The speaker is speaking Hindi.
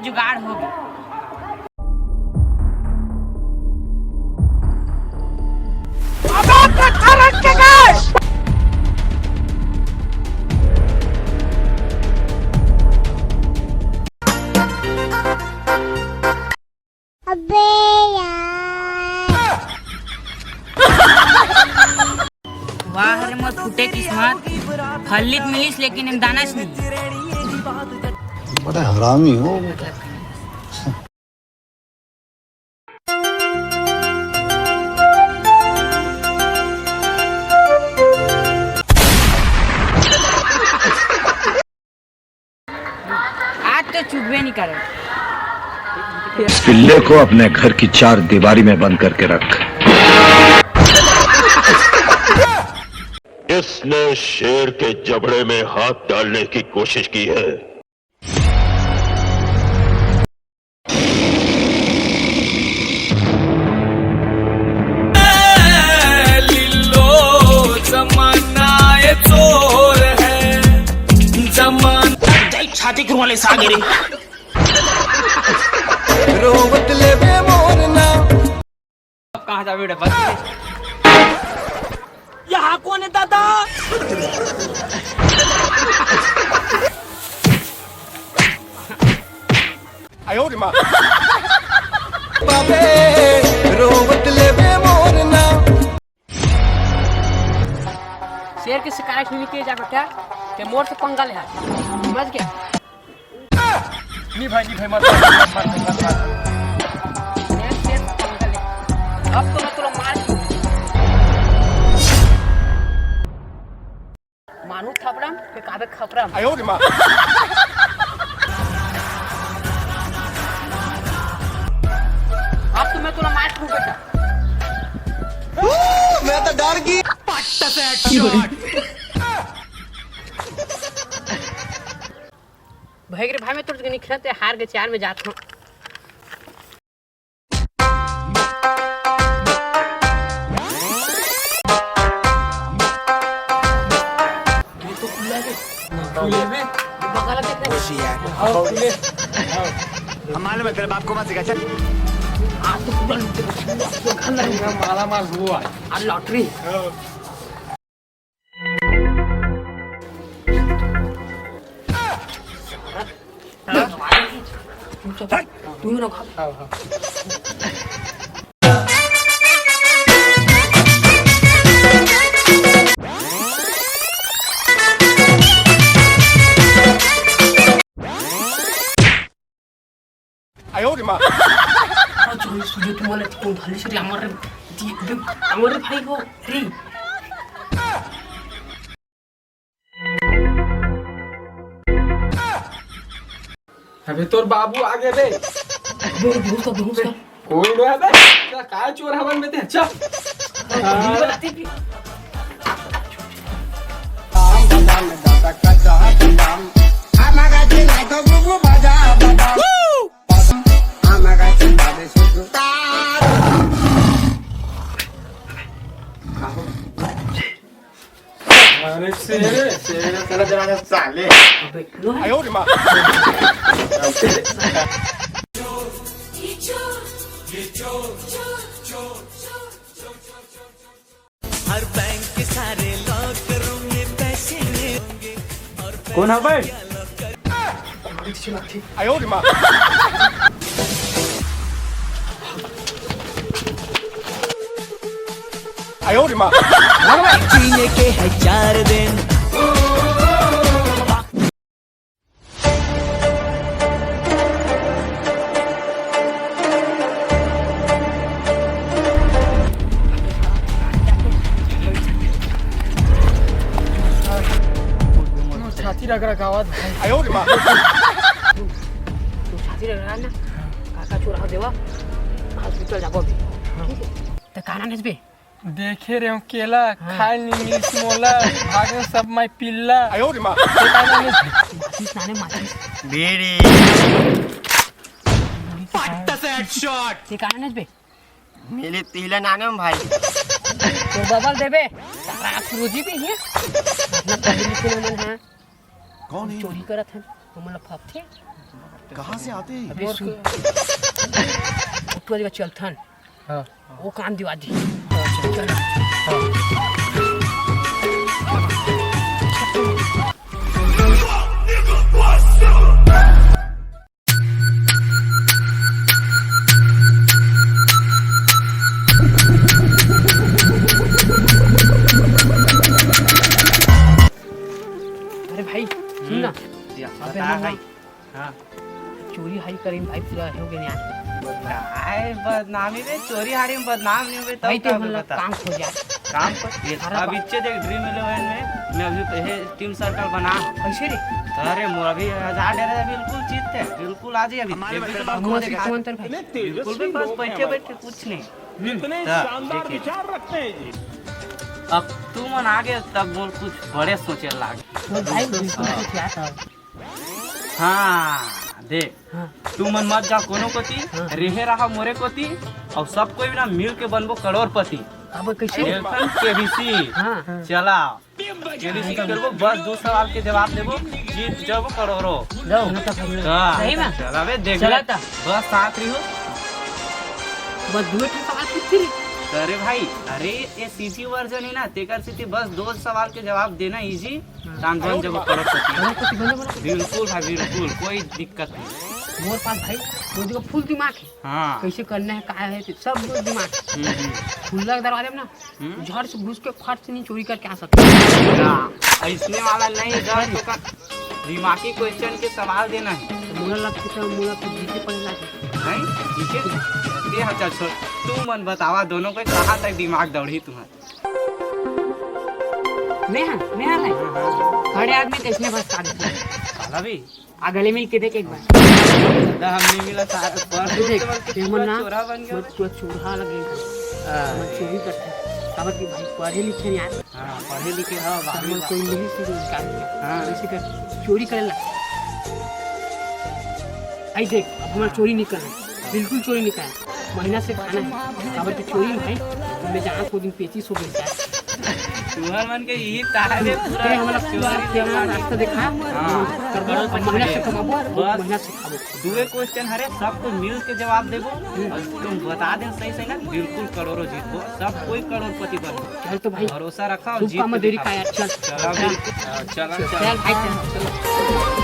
जुगाड़ होगी। अबे यार। वाह रे मोर फूटे किस्मत, फलित मिलिस लेकिन हम दानस नहीं। बड़ा हरामी हो। आज तो चुभे नहीं करे। पिल्ले को अपने घर की 4 दीवारी में बंद करके रख। इसने शेर के जबड़े में हाथ डालने की कोशिश की है। चोर है जमान छाती करूँ वाले सागरे रोवत ले बे मोरना। कहाँ जा बेटा बस। यहाँ कौन है दादा? आयो रे माँ। बाबे रोवत ले बे मोरना। शेर की शिकायत हुई थी जा बेटा कि मोर से पंगा ले समझ गया। नहीं भाई मत शेर पंगा ले। अब तो मैं तुला मार मानू थपड़म के काबे खपरम। आयो रे माँ। अब तो मैं तुला मार दूं बेटा। मैं तो डर गई। पट्टा से हेडशॉट। भाई मैं तुझे नहीं खेलते हार के 4 में जाता हूँ। मालूम है तेरे बाप को मत सिखा। चल आज तो पूरा लूटे माला माल हुआ आज लॉटरी। तू ना खा। आयो रे माँ। चोरी सुजे तू वाला कौन भले से हमारे भाई हो रे। अबे तोर बाबू आ गए बे। मेरे दोस्त का कोई नहीं है बे। क्या काय चोर हवन में थे। चल अरे शेर चला जरा साले। आयो रे माँ। हर बैंक के सारे लॉकरों में पैसे होंगे। कौन है भाई? आयो रे माँ। आयो रे माँ। जीने के है 4 दिन। छाती रगड़ा आवाज भाई। आयो रे माँ। तू छाती रगड़ा ना काका चोरा देवा हॉस्पिटल जाबो भी ठीक है। तो काना नसबे देखे रे केला खाए नहीं मिस मोला भागे सब मैं पिल्ला। आयो रे माँ। माचिस नाने माचिस बीड़ी पट्टा से हेडशॉट। ते काना नसबे मिली तीला नानम भाई तो बबल देबे तारा रोजी पे है मतलब पढ़े लिखे मन है। कौन है चोरी करत है हमला फपथे कहाँ से आते हैं? अबे सुन तू आज चल थन हाँ वो काम दिवा दी चल अरे भाई सुन ना अबे हम भाई हाँ चोरी हाई करें भाई पूरा हो गया यार काय बदनामी रे चोरी हारी में बदनाम नहीं हुए भाई तब तो क्या मतलब बता काम हो जाए काम पर अब इच्छे देख ड्रीम 11 में मैं अभी पहले टीम सर्कल बना कैसे रे अरे मोर अभी 1000 बिल्कुल जीत है बिल्कुल आ जाए अभी हम से अंतर भाई बिल्कुल भी बस बैठे बैठे कुछ नहीं इतने शानदार विचार रखते हैं जी। अब तू मन आगे तब बोल कुछ बड़े सोचे लागे तो भाई बिल्कुल क्या था हाँ देख तू मन मत जा कोनो कोती रेहे रहा मोरे कोती और सब कोई ना मिल के बनबो करोड़पति अब कैसे रे केबीसी हां चला केबीसी करबो बस 2 सवाल के जवाब देबो जीत जाबो करोड़ों लो ना तो सही में चला बे देख चला था बस साथ रही हो बस दो सवाल पूछ रे अरे भाई अरे ये सीधी वर्जन है ना तेकर सीधी बस 2 सवाल के जवाब देना इजी तान बन जब करोड़पति बिल्कुल भाई बिल्कुल कोई दिक्कत नहीं मोर पास भाई रोज का फुल दिमाग है हाँ कैसे करना है क्या है सब दिमाग खुला दरवाजे में ना झड़ से घुस के फट से नहीं चोरी करके आ सकते ऐसने वाला नहीं डर तो का दिमागी क्वेश्चन के सवाल देना है मुला लगता है मुला तो जीते पड़ेगा नहीं ठीक है ये चल छोड़ तू मन बतावा दोनों को कहाँ तक दिमाग दौड़ी तुम्हारा मैं है खड़े आदमी कैसने बस का देते काला भी आ गले में के देख एक बार दादा हमने मिला साथ पर देख मन ना चोरा बन गया मत चूड़ा लगे मत चोरी करते खबर की भाई पढ़े लिखे यार हां पढ़े लिखे हां मन कोई मिली से रोजगार हां ऐसे कर चोरी करे ला आई देख अब हमारा चोरी नहीं करना बिल्कुल चोरी नहीं करना महीना से खाना है खबर की चोरी भाई मैं जहाँ को दिन 35 हो गई है तुम्हार मन के यही तारे पूरा हमारा पूरा रास्ता देखा महीना से कमाबो महीना से खाबो दुए क्वेश्चन हरे सबको मिल के जवाब देबो और तुम बता दे सही सही ना बिल्कुल करोड़ों जीतबो सब कोई करोड़पति बनबो चल तो भाई भरोसा रखा और जीत देरी का यार चल चल चल भाई चल